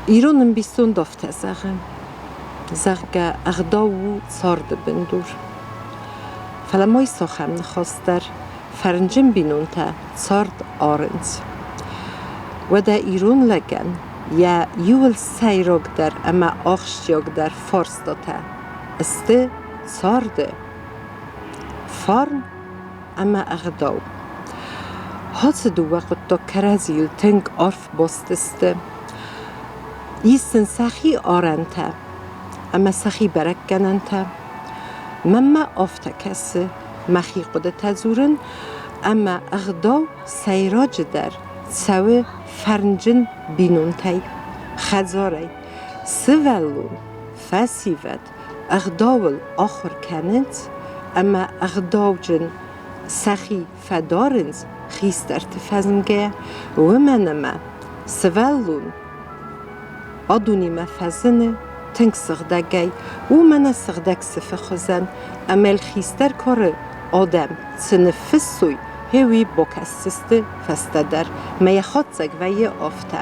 ایرانم بیستون دافته زغم زغگه اغداو سارد بندور فلمای ساخم نخواستر فرنجم بینون تا سارد آرنز و در ایران لگن یا یول سیراگ در اما آخشیاگ در فارس داته استه سارده فارن اما اغداو هاست دو وقت دا کرازیل تنگ عرف باستسته ایستن سخی آرنته اما سخی برکننته مما آفته کسی مخی قده تزورن اما اغداو سیراج در سوه فرنجن بینونتی خزاری سوالون فسیوت اغداول آخر کنند اما اغداوجن سخی فدارنز خیستر تفزنگه و منما سوالون آدونی مفزنه تنگ سغدگی و من سغدگ سفخزن امل خیستر کار آدم سنفسوی هوی بکستسته فستدر میخواد زگوی آفته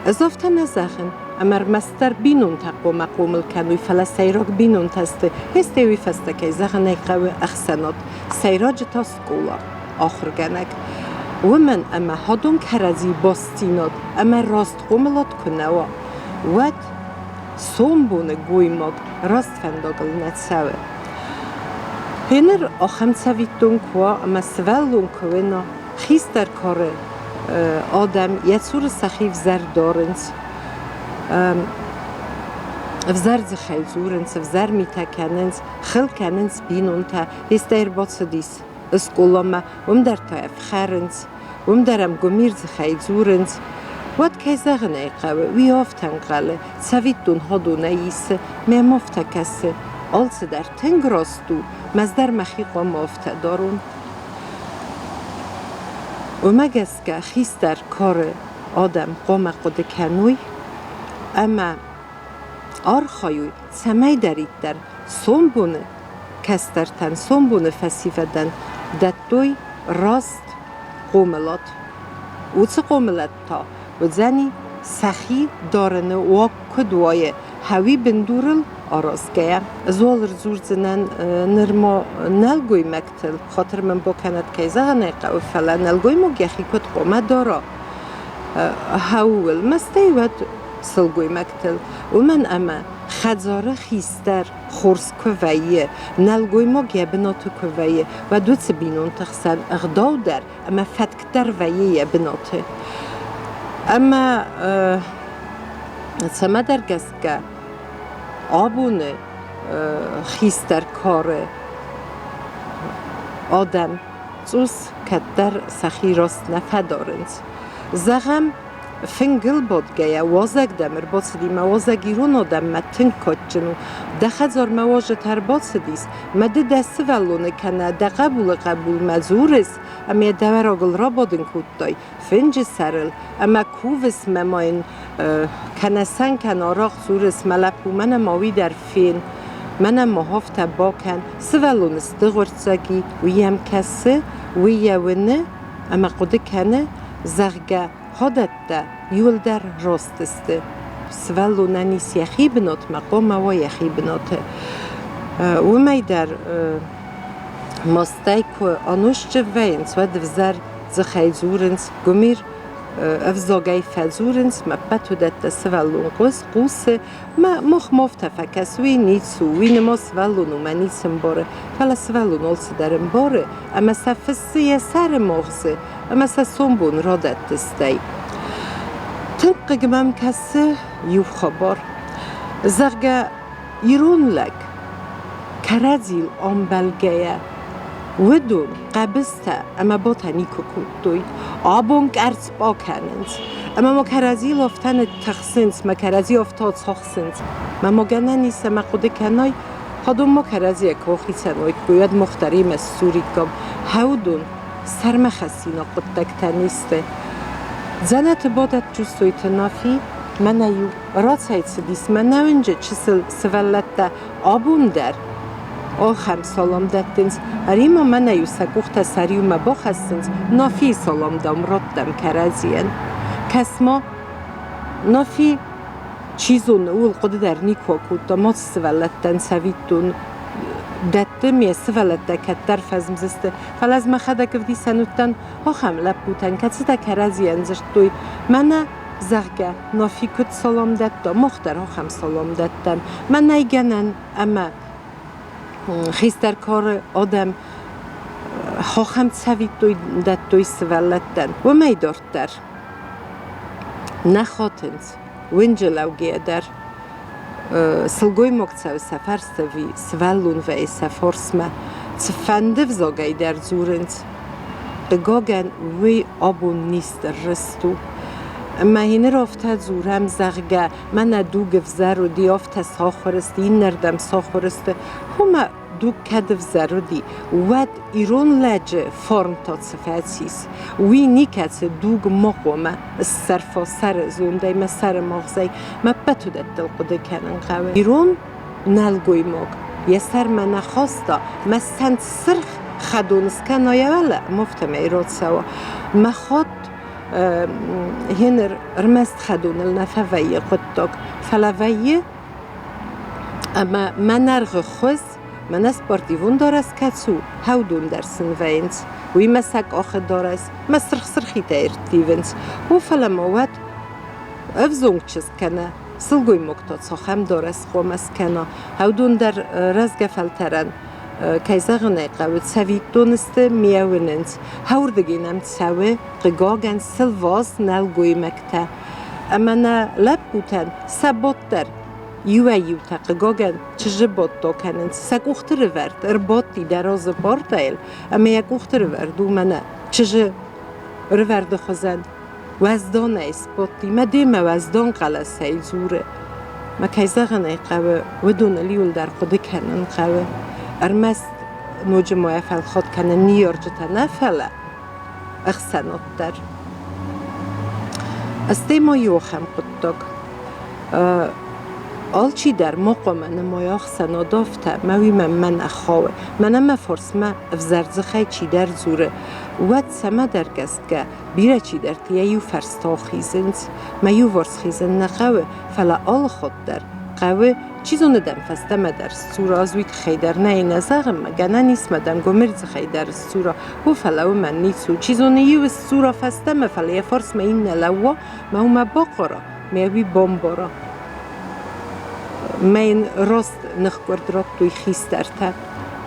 از آفته نزخن امر مستر بینون تقو مقومل کنوی فلا سیراگ بینون تسته هستوی فسته که زخن ایقوی اخسنات سیراج تا سکولا آخر گنگ و من اما هادون کرزی باستینات اما راست قوملات کنوا ود سومبونه گویماگ راست فنداگل نتسوه هنر آخم سویتون کوا اما سوالون کوینا خیستر کار آدم یه سور سخیف زر دارنز افزر زخیل زورنز افزر میتکننز خل کننز بینون تا هستیر باتس دیس اسکولما در تا افخرنز درم گمیر زخیل زورنز واد که زغنه قوه وی آفتن قله سویتون هادو نیسه میمافته کسه آلسه در تنگ راستو مزدر مخیقا مافته دارون و مگس که خیستر کار آدم قام قده کنوی اما آرخایوی سمی دارید در سومبونه کسترتن سومبونه فسیفدن دتوی راست قوملات و چه قوملات تا و زنی سخی دارنه و کدوای هاوی بندورل آرازگه زوال رزور زنن نرما نلگوی مکتل خاطر من با کند که زغنه قو فلا نلگوی مگیخی کد قومه دارا هاول مستی ود سلگوی مکتل و من اما خزاره خیستر خورس کویه نلگوی مگیه بناتو کویه و دوت بینون تخسن اغداو در اما فتکتر ویه بناته اما سما درگست که آبونه خیستر کار آدم زوز که در سخی راست نفدارند زغم فنگل بود گیا وازگ دمر بود سدی موازگ ایرون آدم متن کچنو دخزار مواجه تر بود سدیس مده دست ولونه کنه ده قبول مزورس اما دور آگل را بودن کود دای فنج سرل اما کووس مماین کنه سن کنه آراغ زورس ملپو من ماوی در فین من محافت باکن سوالون استغرزگی ویم کسه ویونه اما قده کنه زغگه هادت ده یول در راست استه سوالون نیست یخی بنات مقام و یخی بناته و می در ماستای که آنوش جوینز و دوزر زخیل زورنز گمیر افزاگای فزورنز ما بتو دت سوالون قوسه ما مخمافت فکس وی نیتسو وی نما سوالونو ما نیتسم باره فلا سوالون آلسه درم باره اما سفسیه سر مغزه اما سومبون را دت دستی تنقی گمم کسه یو خبار زرگه ایرون لگ کرازیل آنبلگه ودون قبسته اما با تنیکو کودوی آبونگ ارز با کننز اما ما کرازی لافتن تخسنز ما کرازی افتاد ساخسنز ما گنه نیسته ما قده کنای هادون ما کرازی اکواخی سنوی باید مختریم از سوری کم هودون سرمخسینا قدک تنیسته زنت بادت جستوی تنافی من ایو راسایت سدیس من نوینجه چسل سولت ده آبون در آخم سلام دادنز اریما من ایو سکوخت سریو مباخ هستنز نافی سلام دام رد دم کرازین کس ما نافی چیزون اول قد در نیکو کود ما سوالتن سویتون دتم یه سوالت دکتر فزم زسته فلاز ما خدا کفدی سنوتن ها خم لپوتن کسی تکرازی انزشت دوی من زرگه نافی کد سلام دتا مختر ها خم سلام دتن من نیگنن اما خیستر کار آدم ها خم سویت دوی دت دوی سوالتن و می دارتر نخاتنز وینجلو گیدر سلگوی مکتسو سفر سوی سوالون و ای سفرسمه تفندف زاگای در زورنز دگاگن وی آبون نیست رستو اما هینه رافته زورم زغگه من دو گفزر و دی آفته ساخورست این نردم ساخورست همه دو کدف زرودی ود ایرون لجه فرم تا صفاتیس وی نیکت دوگ مقومه سرفا سر زونده ما سر مغزی ما بتو دت دلقده کنن قوی ایرون نلگوی مگ یه سر من نخواستا ما سند سرخ خدونس کنایه ولی مفتم ایراد سوا ما خود هنر رمست خدون النفوی قدتاک فلوی اما من نرغ خوز من اسپارتیون دارست کسو هودون در سنوینز وی مسک آخه دارست مسرخ سرخی تایرتیونز و فلماوت افزونگ چیز کنه سلگوی مکتاد ساخم دارست خو مسکنه هودون در رزگ فلترن کایزاغنه قوت سوی دونست میاوننز هوردگینم تسوی قگاگن سلواز نلگوی مکته اما نه لب بوتن سبات در یو تقگاگن چه بات دا کنن سگ اختر ورد ارباطی دراز باردایل اما یک اختر ورد و منه چه ورد خوزن وزدان اسپاتی ما دیم وزدان قلصه ای زوره ما کایزاغنه قوه و دونالیول در خود کنن قوه ارمست نوج مایفل خود کنن نیارجتا نفله اخسانات در استه ما یوخم قدتاک آلچی در مقام نمایاخ سنادافته موی من اخواه من ما فرس ما افزرزخی چی در زوره واد سما در گست که بیره چی در تیهیو فرستا خیزنز ما یو ورس خیزن نخواه فلا آل خود در قوه چیزو ندم فسته ما در سورا ازویت خیدر نه نزاغم مگنه نیست مدم گمرز خیدر سورا و فلاو من نیسو چیزو نیو سورا فسته ما فلا فرس ما این نلوا ما باقرا میوی بامبارا من راست نخورد را توی خیسترته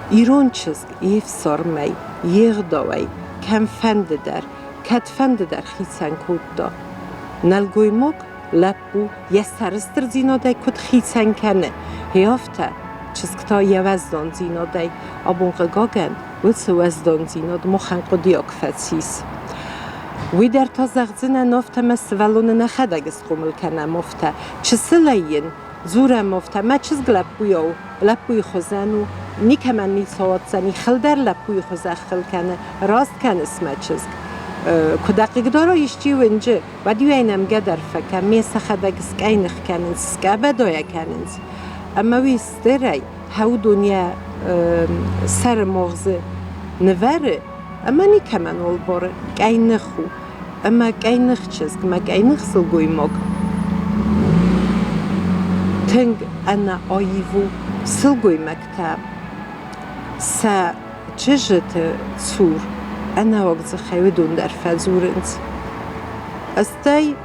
ایران چیز ایف سار می یغ داوی کم فند در کت فند در خیسن کود دا نلگوی مگ لپو یه سرستر زیناده کد خیسن کنه هیافته چیز کتا یه وزدان زیناده آبون قگاگن ویس وزدان زیناد مخن قدیاک فتسیس وی در تا زغزنه نافته مسولون نخدگست قمل کنه مفته چه سلین زورم مفته ما چیز لپوی خوزنو نیکه من نیساوات زنی خل در لپوی خوزه خل کنه راست کنه اسمه چیز که دقیق داره ایشتی ونجه و دیو اینم گدر فکر می سخدگست که اینخ کنن سکه بدایه کنن اما وی استره هاو دنیا سر مغزه نوره اما نیکه من اول باره که اینخو اما که اینخ چیز که ما که اینخ سلگوی مگ تنگ انا آییو سلگوی مکتب سا چجت سور انا وقت خیلی دون در فزورنز استی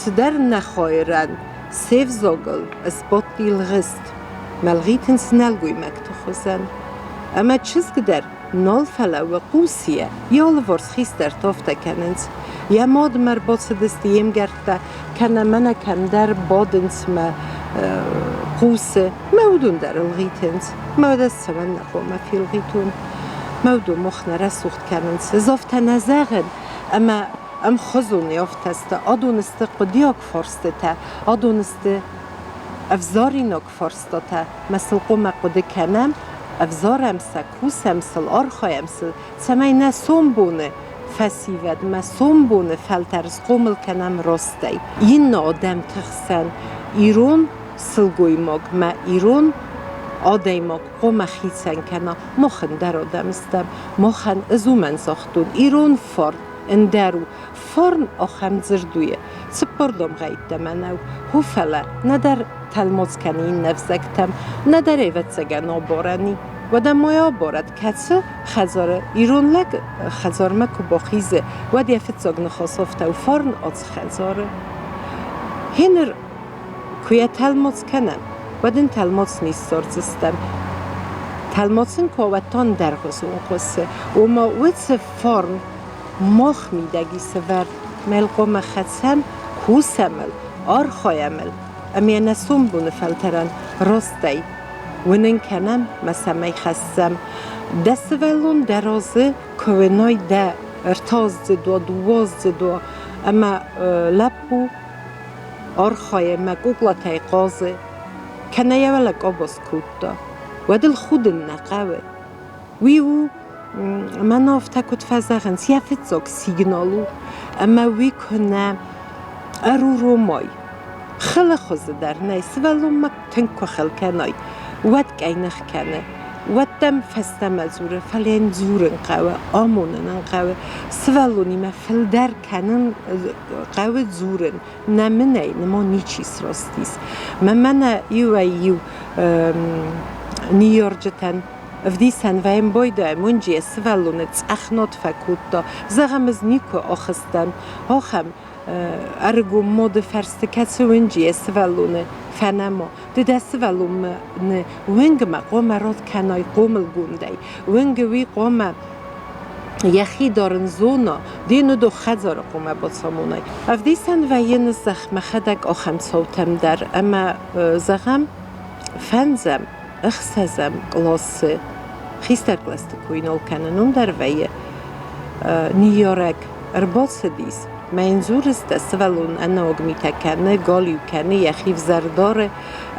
تدر نخایرن سیف زاگل اسبات دیل غست ملغیتنس نلگوی مکتب خوزن اما چیز که در نال فلا و قوسیه یال ورس خیست در تافته کننز یا ماد مرباط دستیم گرده کنه منه کم در بادنس ما قوسه مودون در الغیتنز مود سمن نقوم فی الغیتون مودو مخنره سوخت کننز زافت نزاغن اما ام خزون یافت است آدونست قدیاک فرسته تا آدونست افزاری ناک فرسته تا مثل قوم قده کنم افزارم سا کوسم سل آرخایم سل سمینه سوم بونه فسیود ما سوم بونه فلترز قومل کنم راستی این آدم تخسن ایرون سلگوی مگ ما ایرون آدای مگ قوم خیسن کنم مخن در آدم استم مخن ازو من ساختون ایرون فرد اندرو فرن آخم زردویه سپردم غیت منو هفله ندر تلموز کنین نفزکتم ندر ایوت زگن آبارنی و در مایا بارد کتسو خزاره ایرون لگ خزار مکو با خیزه و دیفت زاگن خاصافته و فرن آز خزاره هنر کویا تلموز کنن و دین تلموز نیست سارزستم تلموزن کواتان درغزون قصه و ما ویتس فرن مخ میدگی سور ملقوم خدسم کوسمل آرخایمل امی نسوم بونه فلترن راستی ونن کنم مسمی خستم دست ولون درازه کوینای ده ارتاز زدو دواز زدو اما لپو آرخایم گوگلاتای قازه کنه یولک آباز کود و دل خود نقوه ویو من افتکت فزاقن سیافت زاگ سیگنالو اما وی کنه ارو مای خل خوز در نیست ولو ما تنکو خل کنای ود گینخ کنه ودم فستم ازوره فلین زورن قوه آمونن قوه سوالونی ما فل در کنن قوه زورن نمنه نما نیچیس راستیس من یو نیارجتن افدیسن و این بایده منجی سوالونت اخنات فکوت زغمز نیکو آخستن آخم ارگو مود فرست کسو ونجی سوالونه فنما ده سوالوم نه ونگ ما قوم راد کنای قومل گونده ونگ وی قوم یخی دارن زونا دینو دو خزار قوم با سامونای افدیسن و یه زخم خدک آخم صوتم در اما زغم فنزم اخسزم قلاسه خیستر قلاسته کوینال کننون در ویه نیارک ارباس دیز منظور است سوالون اناگ میتکنه گالیو کنه یخیف زرداره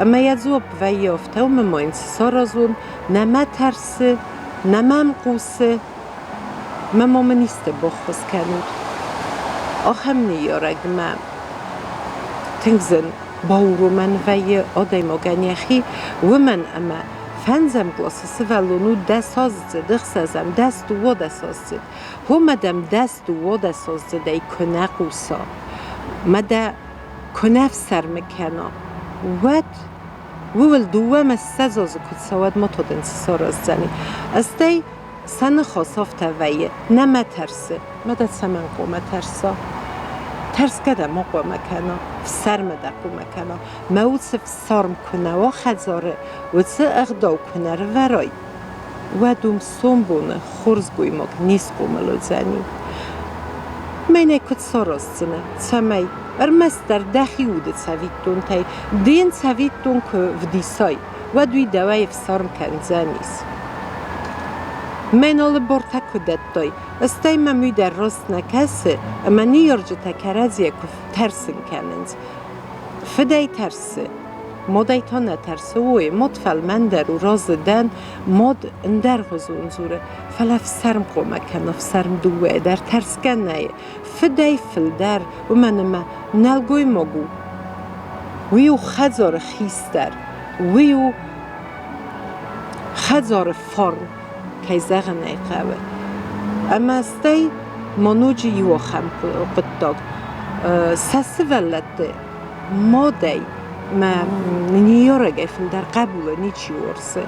اما یزوب و یافته و مماین سارازون نما ترسه نمام قوسه ممام نیسته بخوز کنود آخم نیارگ من تنگزن باورو من وی آدم آگن یخی و من اما فنزم گلاس سوالونو دست آزد دخسازم دست و دست آزد همدم دست و دست آزد ای کنه قوسا مده کنف سر مکنا ود وول دوام السزاز کد سواد ما تودن سارز زنی استی سن خاصاف تویه نما ترسه مده سمن قوم ترسا ترس کده ما قوم کنا سر مده قوم کنا موصف سارم کنه و خزاره و چه اغداو کنه رو ورای و دوم سومبونه خورزگوی ماک نیست قوملو زنی مینه کد ساراز زنه سمی ارمست در دخی اوده سویتون تای دین سویتون که ودیسای و دوی دوای فسارم کن زنیست من آل برتا کدت دای استی ممی در راست نکسه اما نیارجه تکرازیه که ترسن کننز فدای ترسه مادای تا نترسه وی مطفل من در و راز دن ماد اندر غزون زوره فلف سرم قومه کنف سرم دوه در ترس کنه فدای فل در و من ما نلگوی مگو ویو خزار خیستر ویو خزار فرن که زغن ایقوه اما استی منوجی یو خم قطاق سس ولده مادی ما نیارگه فل در قبول نیچی ورسه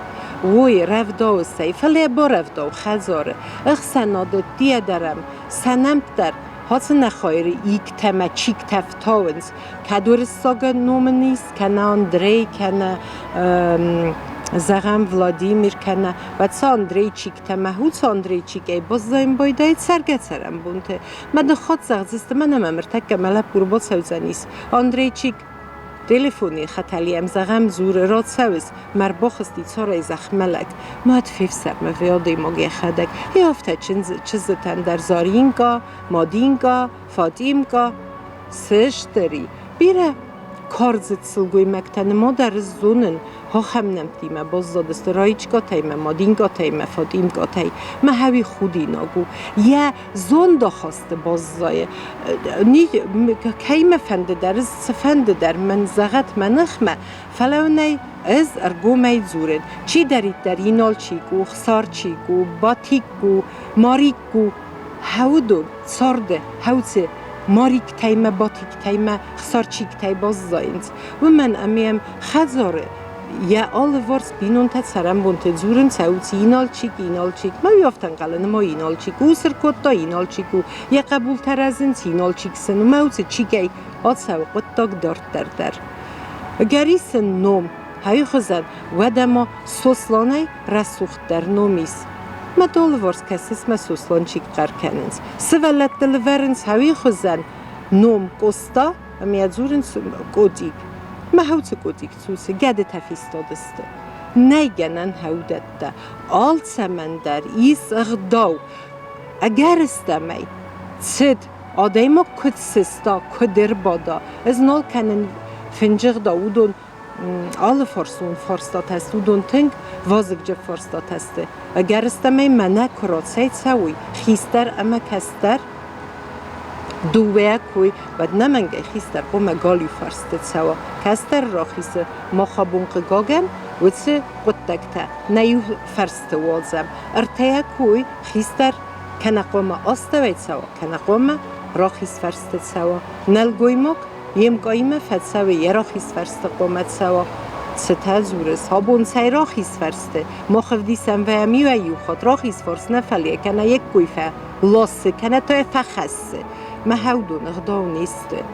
وی رفداو سی فلی با رفداو خزاره اخسناده دیه درم سنمت در هاس نخواهی ایک تمه چیک تفتاونز که دور ساگه نوم نیست کنه اندری کنه زغم ولادیمیر کنه و چه اندری چیک تمه هو چه اندری چیک ای باز دایم بایده سرگت سرم بونده مده خود زغزسته منم امرتک ملب برو سوزنیست اندری چیک تلفونی خطالیم زغم زور راد سوز مر باخستی چاره زخملک ماد فیف سر مفیادی مگه خدک یافته چیزتن در زارینگا مادینگا فاتیمگا سشتری بیره کارزت سلگوی مکتن ما در زونن ها خم نمتیمه باز دادست رایچگا تایمه مادینگا تایمه فاتیمگا تای ما هوی خودی ناگو یه زون دا خواسته باز زایه کهیمه فنده در سفنده در منزغت منخمه فلونه از ارگومه زورن چی دارید در اینال چی گو خسار چی گو باتیک گو ماریک گو هودون صارده هوته ماریک تایمه باتیک تایمه خسارچیک تای باز زاینز و من امیم خزاره یا آل ورس بینون تا سرم بونت زورن سعوتی اینال چیک ما یافتن قلن ما اینال چیک و سرکوتا اینال چیکو یا قبول تر از این اینال چیک سن و موت چیکی آد سو قطاق دارد در گریس نوم های خزن و دما سوسلانه رسوخت در نومیس ما دول ورس کسیس ما سوسلان چیک قر کننز سوالت دل ورنز های خزن نوم گستا امیاد زورن گودیگ ما هوت گودیگ سوسه گده تفیستادسته نیگنن هودت ده آل سمندر ایس اغداو اگر استمی سد آدایما کد سستا کدر بادا از نال کنن فنجغ داودون آل فرسون فرستاد هست ودون تنگ وازگ جه فرستاد هسته اگر استمی منه کرات سید سوی خیستر اما کستر دوه کوی بد نمنگه خیستر قوم گالی فرستد سوا کستر را خیسه ما خابون قگاگن و چه قدکته نیو فرست وازم ارتیا کوی خیستر کنه قوم آستوید سوا کنه قوم را خیست فرستد سوا نلگوی مک یم گایمه فدسوی یه را خیست فرست قومت سوا ستا زورس هابون سای را خیست فرسته ما خفدیسم و امی و ایو خود را خیست فرست نفلیه کنه یک گویفه لاسه کنه تا فخسته ما هودون اغداو نیسته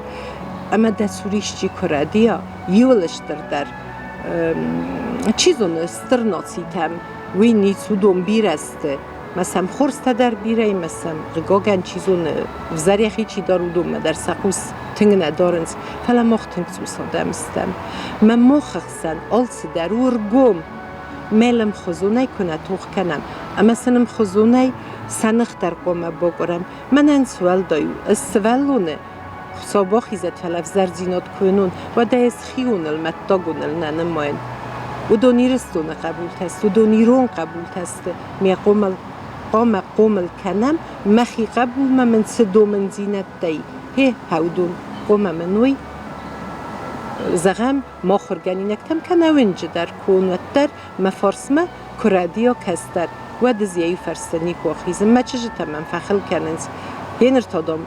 اما دستوریش چی کردیا یولش در چیزون استرناڅیتم وی نیڅودون بیرسته مثلا خورسته در بیره مثلا غگاگن چیزون وزریخی چی دارودون در سقوس تنگ ندارنز فلا مخ تنگ سوسادم استم من مخخسن آلس درور گم میلم خزونه کنه توخ کنم اما سنم خزونه سنخ در قومه بگرم من این سوال دایو استوالونه سابا خیزت فلف زرزینات کنون و ده از خیون المتاگون النماین و دو نیرستون قبول تست و دو نیرون قبول تست می قومل کنم مخی قبول من سدو من زینت دایی هی هودون قوم منوی زغم ما خرگانی نکتم کنه ونج در کونت در مفارسمه کرادیا کستر و دزیایی فرستنی کو خیزم ما چجتا من فخل کننز هینر تادام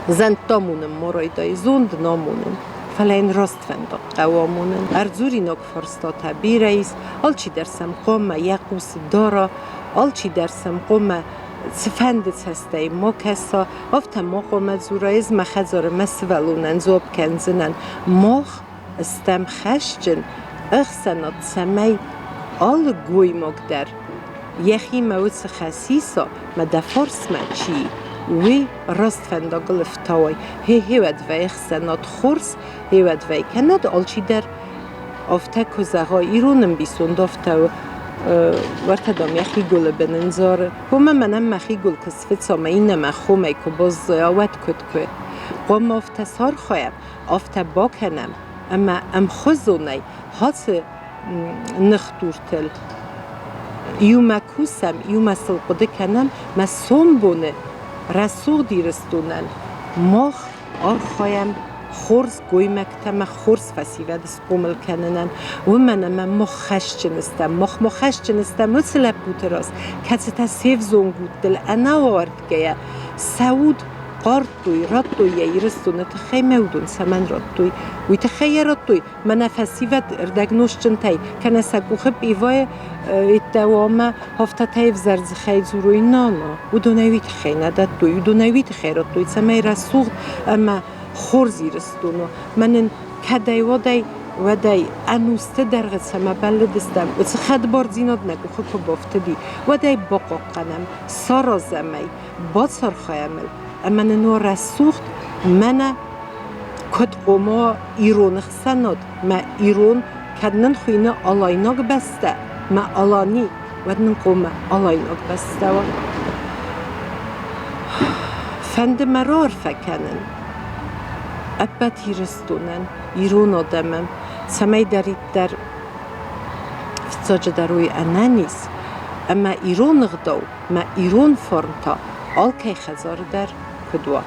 زند دامونم مرایدای زوند نامونم فلین راست فندا قوامونم ارزوری نک فرستاته بی رئیس آلچی درسم قوم یقوس دارا آلچی درسم قوم سفندت هسته ما کسا افتا ما قوم زورایز مخزار مسولونن زوب کنزنن ماخ استم خشجن اخسنات سمی آل گوی مقدر یخی موت خسیسا مدفارس چی وی راست فندا گلفتاوی هیود وی اخسنات خورس هیود وی کند آلچی در افتا کزاها ایرونم بیسوند افتا ورته دام یخی گل بننزاره قوم منم مخی گل کسفت سامه اینه مخومه که باز زیاوت کد که قوم افتا سار خواهم افتا با کنم اما ام خوزونه حاس نختورتل یوم کوسم یوم سلقده کنم ما سوم بونه رسوق دیرستونن ماخ آر خواهم خورس گوی مکتم خورس فسیوه دست قومل کننن و من مخ خش چنستم مخ خش چنستم مثل بوت راست کسی تا سیف زنگود دل انا وارد گیا سعود قارد دوی راد دوی یایرستونه تخی مودون سمن راد دوی وی تخی راد دوی من فسیوه اردگنوش چنتای کنه سگو خب ایوای دوامه هفته تایف زرز خیل زروی نانا و دونوی تخی نداد دوی و دونوی تخی راد دوی سمی رسوق اما خورزی رستونو من کدای و دای انوسته در قسمه بلدستم و چه خد بار زیناد نگو خو بافته دی و دای باقا قنم سارا زمی با سار خیامل اما نو رسوخت من کد قوما ایرون خسناد ما ایرون کدنن خوینه آلایناگ بسته ما آلانی و دنن قوما آلایناگ بسته و فند مرار فکنن ابد هیرستونن ایرون آدمم سمی دارید در فتاج دروی انانیس اما ایرون غداو ما ایرون فرمتا آل که خزار در کدوا